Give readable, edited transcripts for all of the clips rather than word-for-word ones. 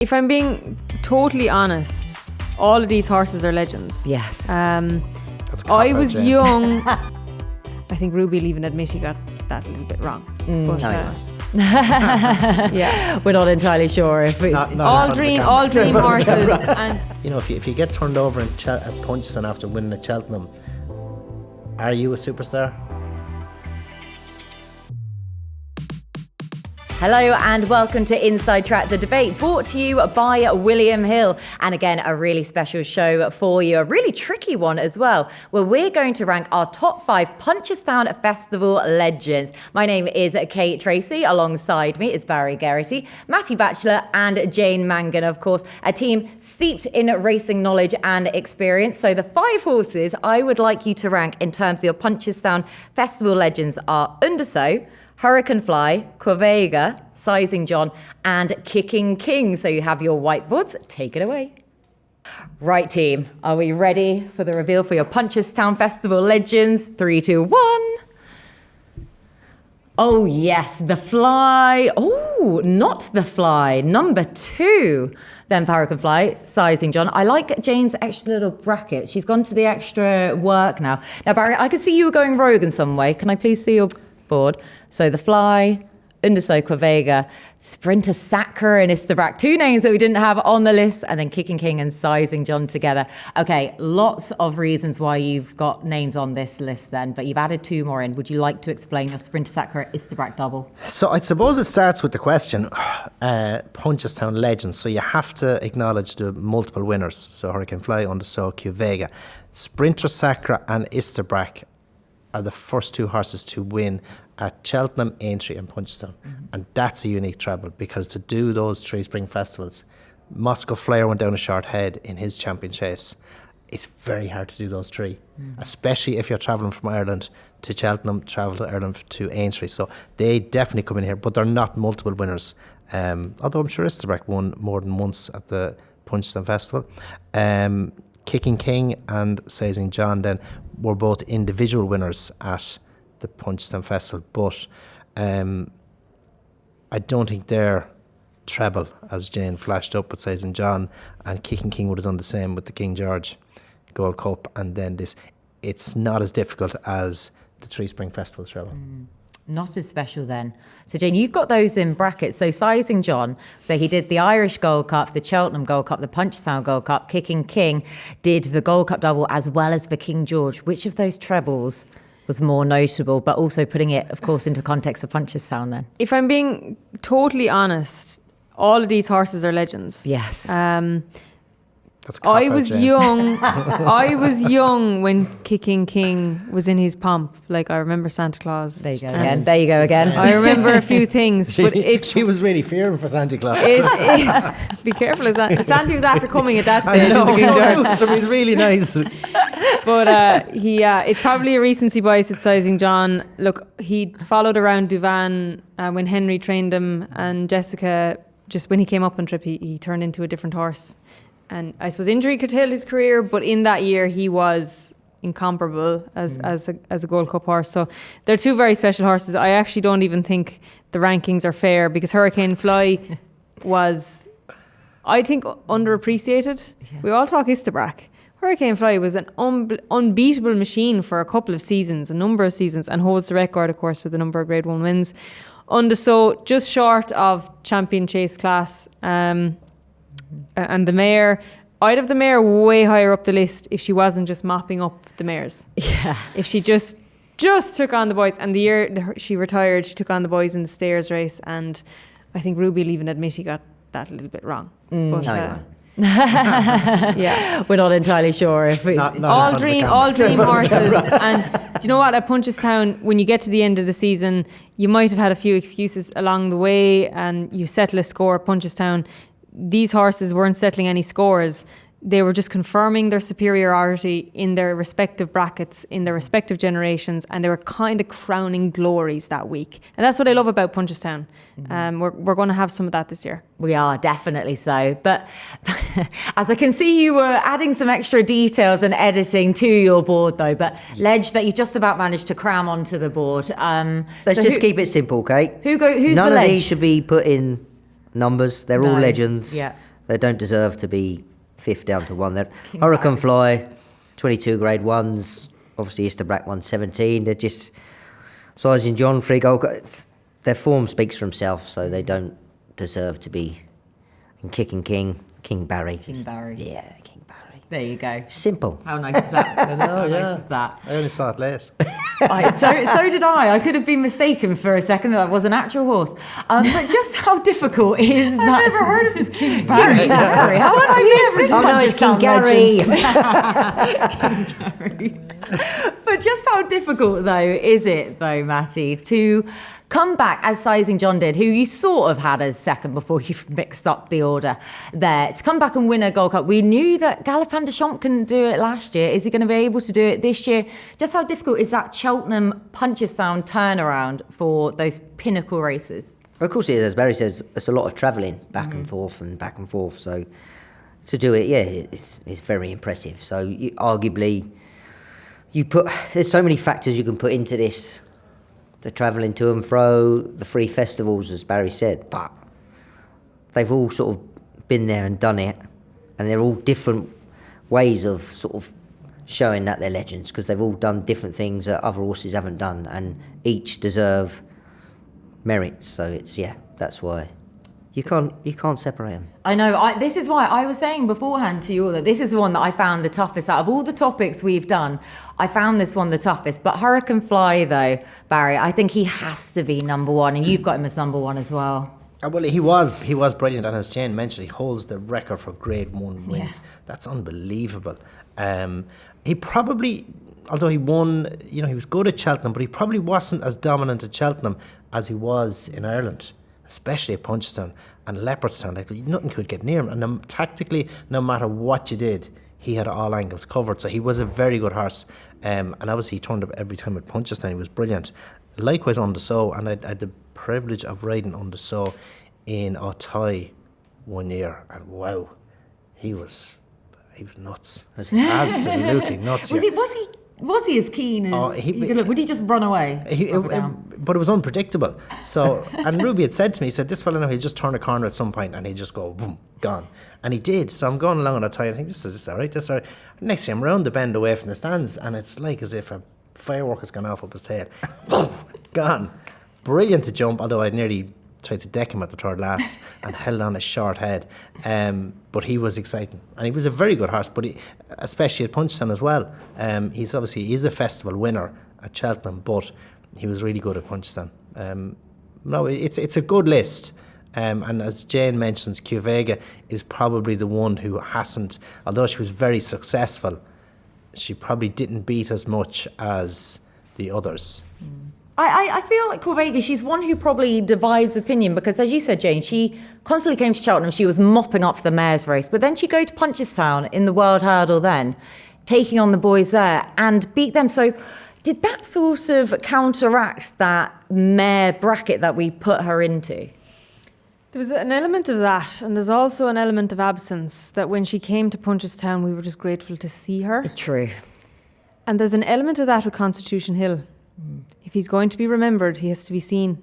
If I'm being totally honest, all of these horses are legends. Yes. I was young. I think Ruby will even admit he got that a little bit wrong. Yeah, we're not entirely sure if we all dream horses. And if you get turned over at Punchestown after winning at Cheltenham, are you a superstar? Hello and welcome to Inside Track, the debate brought to you by William Hill. And again, a really special show for you, a really tricky one as well, where we're going to rank our top 5 Punchestown Festival legends. My name is Kate Tracy. Alongside me is Barry Geraghty, Mattie Batchelor and Jane Mangan, of course, a team steeped in racing knowledge and experience. So the 5 horses I would like you to rank in terms of your Punchestown Festival legends are Undersow, Hurricane Fly, Quevega, Sizing John, and Kicking King. So you have your whiteboards. Take it away. Right, team. Are we ready for the reveal for your Punchestown Festival legends? 3, 2, 1. Oh, yes, the Fly. Oh, not the Fly. Number 2. Then for Hurricane Fly, Sizing John. I like Jane's extra little bracket. She's gone to the extra work now. Now, Barry, I can see you were going rogue in some way. Can I please see your board? So the Fly, Undersow, Quevega, Sprinter Sacre and Istabrack, 2 names that we didn't have on the list, and then Kicking King and Sizing John together. Okay, lots of reasons why you've got names on this list then, but you've added 2 more in. Would you like to explain your Sprinter Sacre, Istabrack double? So I suppose it starts with the question, Punchestown Legend. So you have to acknowledge the multiple winners. So Hurricane Fly, Undersow, Quevega. Sprinter Sacre and Istabrack are the first 2 horses to win at Cheltenham, Aintree and Punchestown. And that's a unique treble, because to do those 3 spring festivals, Moscow Flyer went down a short head in his champion chase. It's very hard to do those 3, especially if you're travelling from Ireland to Cheltenham, travel to Ireland to Aintree. So they definitely come in here, but they're not multiple winners. Although I'm sure Istabrack won more than once at the Punchestown Festival. Kicking King and Sizing John then were both individual winners at the Punchestown Festival, but I don't think they're treble, as Jane flashed up with Sizing John, and Kicking King would have done the same with the King George Gold Cup, and then this. It's not as difficult as the 3 spring festivals treble. Not as special then. So Jane, you've got those in brackets. So Sizing John, so he did the Irish Gold Cup, the Cheltenham Gold Cup, the Punchestown Gold Cup. Kicking King did the Gold Cup double as well as the King George. Which of those trebles was more notable, but also putting it, of course, into context of Punchestown then? if I'm being totally honest, all of these horses are legends. Yes. I was young. I was young when Kicking King was in his pomp. Like, I remember Santa Claus. There you go again. There you go again. I remember a few things, but She was really fearing for Santa Claus. be careful. Santa was after coming at that stage. I know, in the King George. so he's really nice. But it's probably a recency bias with Sizing John. Look, he followed around Duvan when Henry trained him, and Jessica, just when he came up on trip, he turned into a different horse. And I suppose injury curtailed his career, but in that year he was incomparable as a Gold Cup horse. So they're 2 very special horses. I actually don't even think the rankings are fair, because Hurricane Fly was, I think, underappreciated. Yeah. We all talk Istabrack. Hurricane Fly was an unbeatable machine for a number of seasons, and holds the record, of course, with a number of Grade 1 wins. Undersow, just short of champion chase class. And the mare, I'd have the mare way higher up the list if she wasn't just mopping up the mares. Yeah. If she just took on the boys, and the year she retired, she took on the boys in the stairs race, and I think Ruby will even admit he got that a little bit wrong. Yeah, we're not entirely sure if we all dream horses. And do you know what, at Punchestown, when you get to the end of the season, you might have had a few excuses along the way, and you settle a score at Punchestown. These horses weren't settling any scores. They were just confirming their superiority in their respective brackets, in their respective generations, and they were kind of crowning glories that week. And that's what I love about Punchestown. We're going to have some of that this year. We are, definitely so. But as I can see, you were adding some extra details and editing to your board, though. But Ledge, that you just about managed to cram onto the board. Let's just keep it simple, Kate. Who's None the of Ledge? these should be put in numbers. They're all legends. Yeah. They don't deserve to be 5th down to 1. Hurricane Fly, 22 grade 1s. Obviously, Isterbrack 117. They're just sizing John 3 goal. Their form speaks for himself, so they don't deserve to be. And Kicking King Barry. King Barry. Yeah, King Barry. There you go. Simple. How nice is that? How nice is that? I only saw it late. So did I. I could have been mistaken for a second that was an actual horse. But just how difficult is that? I've never heard of this King Barry. How would I miss this? Oh no, it's King King Gary. But just how difficult, though, is it, though, Mattie, to come back as Sizing John did, who you sort of had as second before you mixed up the order there, to come back and win a Gold Cup. We knew that Galopin Des Champs couldn't do it last year. Is he going to be able to do it this year? Just how difficult is that Cheltenham Punchestown turnaround for those pinnacle races? Of course it is, as Barry says, it's a lot of travelling back and forth and back and forth. So to do it, yeah, it's very impressive. So there's so many factors you can put into this. The travelling to and fro, the 3 festivals, as Barry said, but they've all sort of been there and done it, and they're all different ways of sort of showing that they're legends, because they've all done different things that other horses haven't done, and each deserve merits. So that's why you can't separate them. I know. This is why I was saying beforehand to you all that this is the one that I found the toughest out of all the topics we've done. I found this one the toughest. But Hurricane Fly, though, Barry, I think he has to be number 1, and you've got him as number 1 as well. Well, he was brilliant, and as Jane mentioned, he holds the record for Grade 1 wins. Yeah. That's unbelievable. He probably, although he won, he was good at Cheltenham, but he probably wasn't as dominant at Cheltenham as he was in Ireland, especially at Punchestown and Leopardstown. Like, nothing could get near him, and tactically, no matter what you did, he had all angles covered. So he was a very good horse, and obviously he turned up every time at Punchestown. He was brilliant. Likewise on the Sow, and I had the privilege of riding on the Sow in Auteuil one year, and wow, he was nuts. Absolutely nuts. Was he as keen as would he just run away? But it was unpredictable. So, and Ruby had said to me, he said, this fella now, he'll just turn a corner at some point and he'd just go, boom, gone. And he did. So I'm going along on a tie. I think this is all right. Next thing I'm round the bend away from the stands, and it's like as if a firework has gone off up his tail. Gone. Brilliant to jump, although I nearly tried to deck him at the third last and held on his short head. But he was exciting. And he was a very good horse, but especially at Punchestown as well. He's a festival winner at Cheltenham, but he was really good at Punchestown. No, it's a good list. And as Jane mentions, Quevega is probably the one who hasn't, although she was very successful, she probably didn't beat as much as the others. I feel like Quevega, she's one who probably divides opinion, because as you said, Jane, she constantly came to Cheltenham, she was mopping up the mares race, but then she'd go to Punchestown in the World Hurdle then, taking on the boys there and beat them. So did that sort of counteract that mare bracket that we put her into? There was an element of that, and there's also an element of absence, that when she came to Punchestown, we were just grateful to see her. True. And there's an element of that with Constitution Hill. If he's going to be remembered, he has to be seen.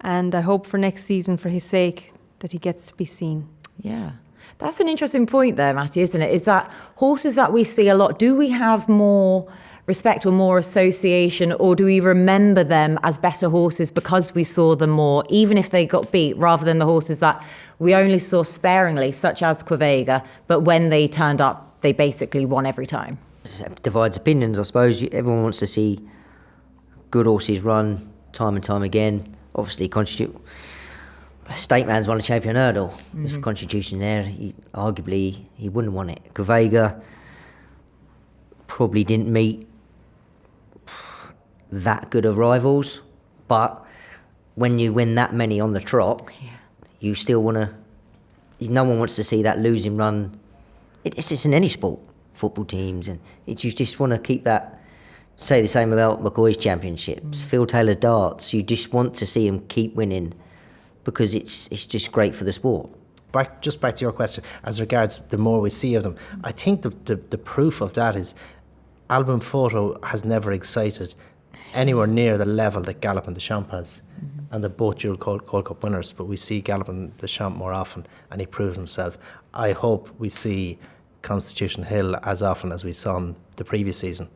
And I hope for next season, for his sake, that he gets to be seen. Yeah. That's an interesting point there, Mattie, isn't it? Is that horses that we see a lot, do we have more respect or more association, or do we remember them as better horses because we saw them more, even if they got beat, rather than the horses that we only saw sparingly, such as Quevega, but when they turned up, they basically won every time? It divides opinions, I suppose. Everyone wants to see good horses run time and time again. Obviously, State Man's won a champion hurdle. With Constitution there, arguably he wouldn't have won it. Quevega probably didn't meet that good of rivals, but when you win that many on the trot, you still want to. No one wants to see that losing run. It's just in any sport, football teams, and you just want to keep that. Say the same about McCoy's championships, Phil Taylor's darts. You just want to see him keep winning because it's just great for the sport. Back to your question, as regards the more we see of them, I think the proof of that is Album Photo has never excited anywhere near the level that Galopin Des Champs has. And they're both dual Gold Cup winners, but we see Galopin Des Champs more often, and he proves himself. I hope we see Constitution Hill as often as we saw him the previous season,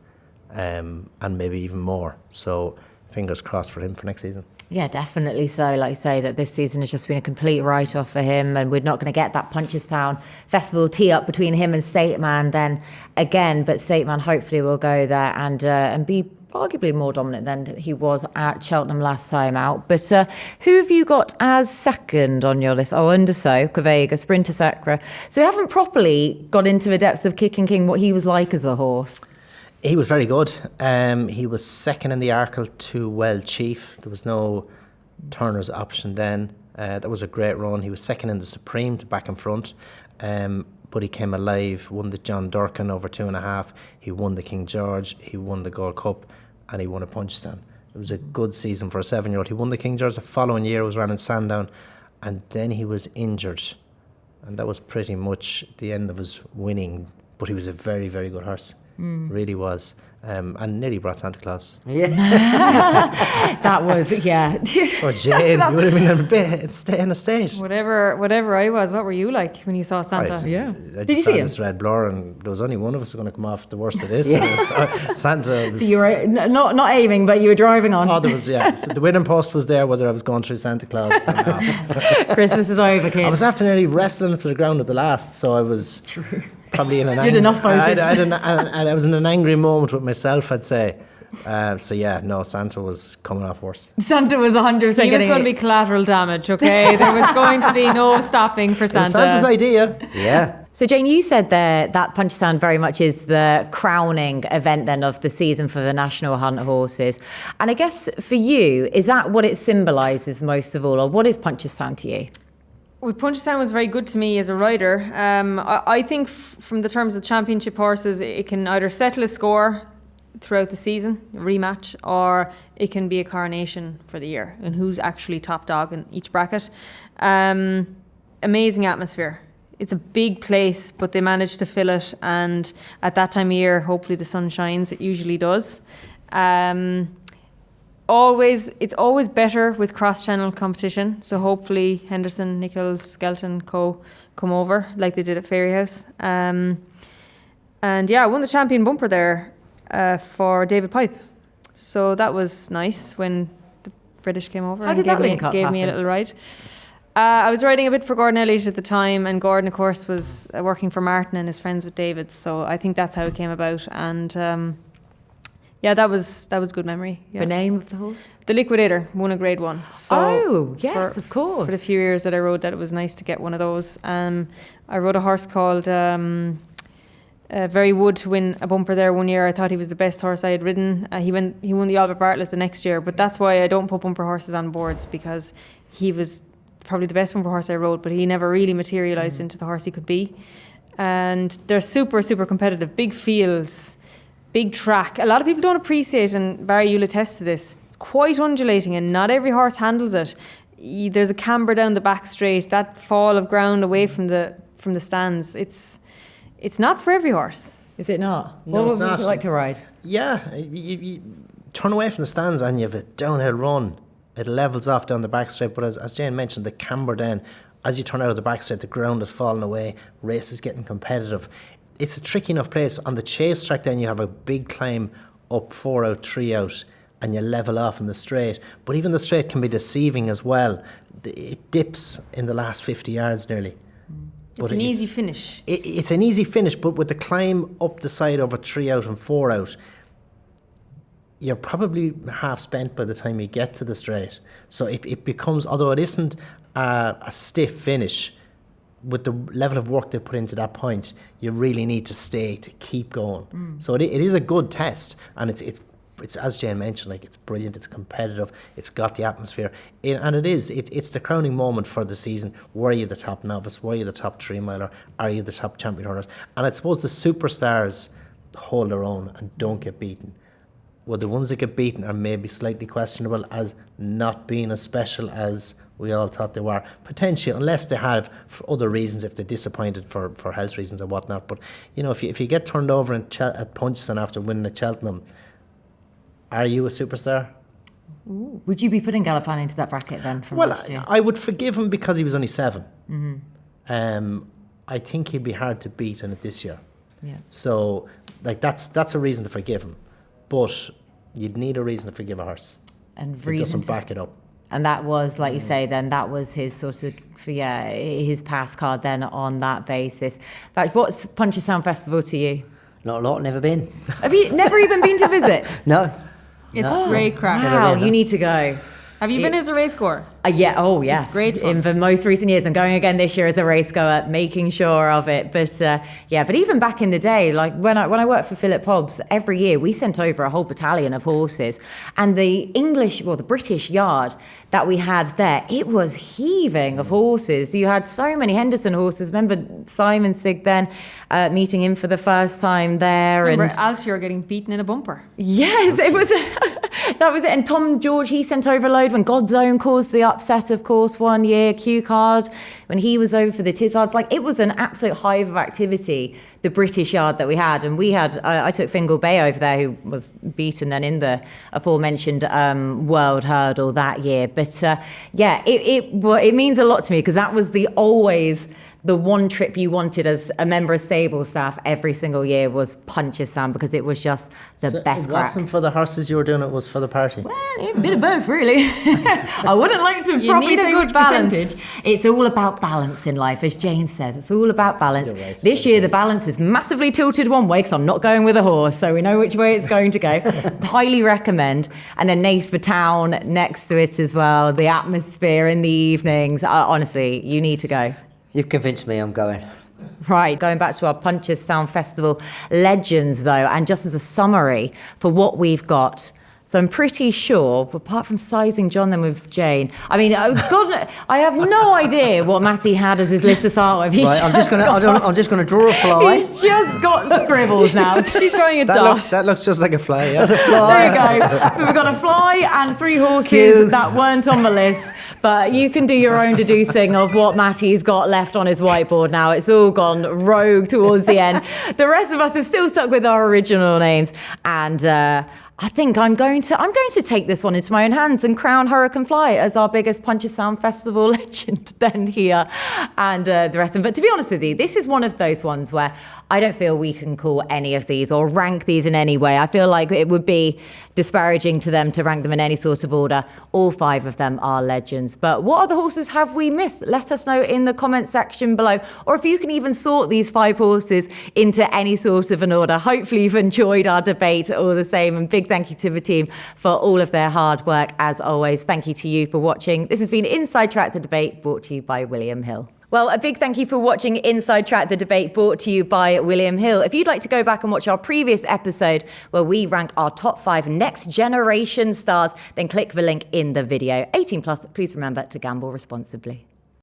and maybe even more. So fingers crossed for him for next season. Yeah, definitely so. Like you say, that this season has just been a complete write-off for him, and we're not going to get that Punchestown Festival tee-up between him and Stateman then again. But Stateman hopefully will go there and be arguably more dominant than he was at Cheltenham last time out. But who have you got as second on your list? Oh, Underso, Quevega, Sprinter Sacre. So we haven't properly got into the depths of Kicking King, what he was like as a horse. He was very good. He was second in the Arkle to Well Chief. There was no Turner's option then. That was a great run. He was second in the Supreme to Back and Front. But he came alive, won the John Durkin over 2.5. He won the King George. He won the Gold Cup. And he won a Punchestown. It was a good season for a 7-year-old. He won the King George the following year. Was ran in Sandown. And then he was injured. And that was pretty much the end of his winning. But he was a very, very good horse. Really was. And nearly brought Santa Claus. Yeah. That was, yeah. Oh, Jane, you would have been in a bit in a state. Whatever I was, what were you like when you saw Santa? I Did you just see saw him? this red blur, and there was only one of us going to come off the worst of this. Santa was... So you were not aiming, but you were driving on. Oh, there was, yeah. So the winning post was there, whether I was going through Santa Claus or not. Christmas is over, kids. I was after nearly wrestling up to the ground at the last, so I was probably in an... You had enough focus. I was in an angry moment with myself, I'd say. So yeah, no, Santa was coming off worse. Santa was 100% He was getting going to be collateral damage, okay? There was going to be no stopping for It was Santa. Santa's idea. Yeah. So Jane, you said there that Punchestown very much is the crowning event then of the season for the National Hunt horses. And I guess for you, is that what it symbolises most of all, or what is Punchestown to you? Well, Punchestown was very good to me as a rider. I think from the terms of championship horses, it can either settle a score throughout the season, a rematch, or it can be a coronation for the year and who's actually top dog in each bracket. Amazing atmosphere. It's a big place, but they managed to fill it, and at that time of year, hopefully the sun shines. It usually does. It's always better with cross-channel competition. So hopefully Henderson, Nichols, Skelton, Co. come over like they did at Fairyhouse. And yeah, I won the champion bumper there for David Pipe. So that was nice when the British came over How and did that link up gave me a happen? little ride. I was riding a bit for Gordon Elliott at the time, and Gordon, of course, was working for Martin and is friends with David. So I think that's how it came about. And yeah, that was good memory. Yeah. The name of the horse? The Liquidator won a Grade 1. So yes, of course. For the few years that I rode that, it was nice to get one of those. I rode a horse called Very Wood to win a bumper there one year. I thought he was the best horse I had ridden. He won the Albert Bartlett the next year, but that's why I don't put bumper horses on boards, because he was probably the best bumper horse I rode, but he never really materialised into the horse he could be. And they're super, super competitive. Big fields, big track. A lot of people don't appreciate, and Barry, you'll attest to this, it's quite undulating and not every horse handles it. There's a camber down the back straight, that fall of ground away from the stands. It's not for every horse. Is it not? No, what it's was not. it like to ride? Yeah, you turn away from the stands and you have a downhill run. It levels off down the back straight, but as Jane mentioned, the camber then, as you turn out of the back straight, the ground is falling away, race is getting competitive. It's a tricky enough place. On the chase track then you have a big climb up, 4 out, 3 out, and you level off in the straight. But even the straight can be deceiving as well. It dips in the last 50 yards nearly. It's an easy finish. It's an easy finish, but with the climb up the side over 3 out and 4 out, you're probably half spent by the time you get to the straight. So it becomes, although it isn't a stiff finish, with the level of work they put into that point, you really need to stay to keep going. So it is a good test, and it's as Jane mentioned, like, it's brilliant, it's competitive, it's got the atmosphere, and it's the crowning moment for the season. Were you the top novice? Were you the top 3 miler? Are you the top champion horse? And I suppose the superstars hold their own and don't get beaten. Well, the ones that get beaten are maybe slightly questionable as not being as special as we all thought they were. Potentially, unless they have for other reasons, if they're disappointed for health reasons or whatnot. But, you know, if you get turned over at Punchestown after winning at Cheltenham, are you a superstar? Ooh. Would you be putting Galifan into that bracket then from last year? I would forgive him because he was only 7. I think he'd be hard to beat in it this year. Yeah. So, like, that's a reason to forgive him. But you'd need a reason to forgive a horse. And It doesn't back it up. And that was, like you say, then that was his sort of, his pass card then on that basis. In fact, what's Punchestown Festival to you? Not a lot, never been. Have you never even been to visit? No. It's great crack. Wow, you need to go. Have you been as a race score? Yeah, oh yes. It's great fun. In the most recent years, I'm going again this year as a race goer, making sure of it. But but even back in the day, like when I worked for Philip Hobbs, every year we sent over a whole battalion of horses. And the British yard that we had there, it was heaving of horses. You had so many Henderson horses. Remember Simon Sig then, meeting him for the first time there. Remember Altior getting beaten in a bumper. Yes, it was. That was it. And Tom George, he sent over a load when God's Own caused the upset, of course, one year. Q Card, when he was over for the Tizzards. Like, it was an absolute hive of activity, the British yard that we had. And we had, I took Fingal Bay over there, who was beaten then in the aforementioned World Hurdle that year. But it means a lot to me, because that was always the one trip you wanted as a member of stable staff every single year was Punchestown, because it was just the best It crack. wasn't for the horses you were doing, it was for the party. Well, a bit of both, really. I wouldn't like to You probably need a say good which balance. percentage. It's all about balance in life, as Jane says. It's all about balance. You're right. This year, the balance is massively tilted one way, because I'm not going with a horse, so we know which way it's going to go. Highly recommend. And then Nace for Town next to it as well. The atmosphere in the evenings. Honestly, you need to go. You've convinced me, I'm going. Right, going back to our Punchestown Festival legends, though, and just as a summary for what we've got. So I'm pretty sure, apart from sizing John then with Jane, I mean, God, I have no idea what Mattie had as his list to start with. Right, I'm just gonna draw a fly. He's just got scribbles now. He's throwing a dot. That looks just like a fly, yeah. That's a fly. There you go. So we've got a fly and 3 horses Cue. that weren't on the list. But you can do your own deducing of what Mattie's got left on his whiteboard now. It's all gone rogue towards the end. The rest of us have still stuck with our original names. And I think I'm going to take this one into my own hands and crown Hurricane Fly as our biggest Punchestown Festival legend then here, and the rest of them. But to be honest with you, this is one of those ones where I don't feel we can call any of these or rank these in any way. I feel like it would be disparaging to them to rank them in any sort of order. All 5 of them are legends. But what other horses have we missed? Let us know in the comment section below. Or if you can even sort these 5 horses into any sort of an order. Hopefully you've enjoyed our debate all the same. And big thank you to the team for all of their hard work as always. Thank you to you for watching. This has been Inside Track the Debate, brought to you by William Hill. Well, a big thank you for watching Inside Track the Debate, brought to you by William Hill. If you'd like to go back and watch our previous episode where we rank our top 5 next generation stars, then click the link in the video. 18+, please remember to gamble responsibly.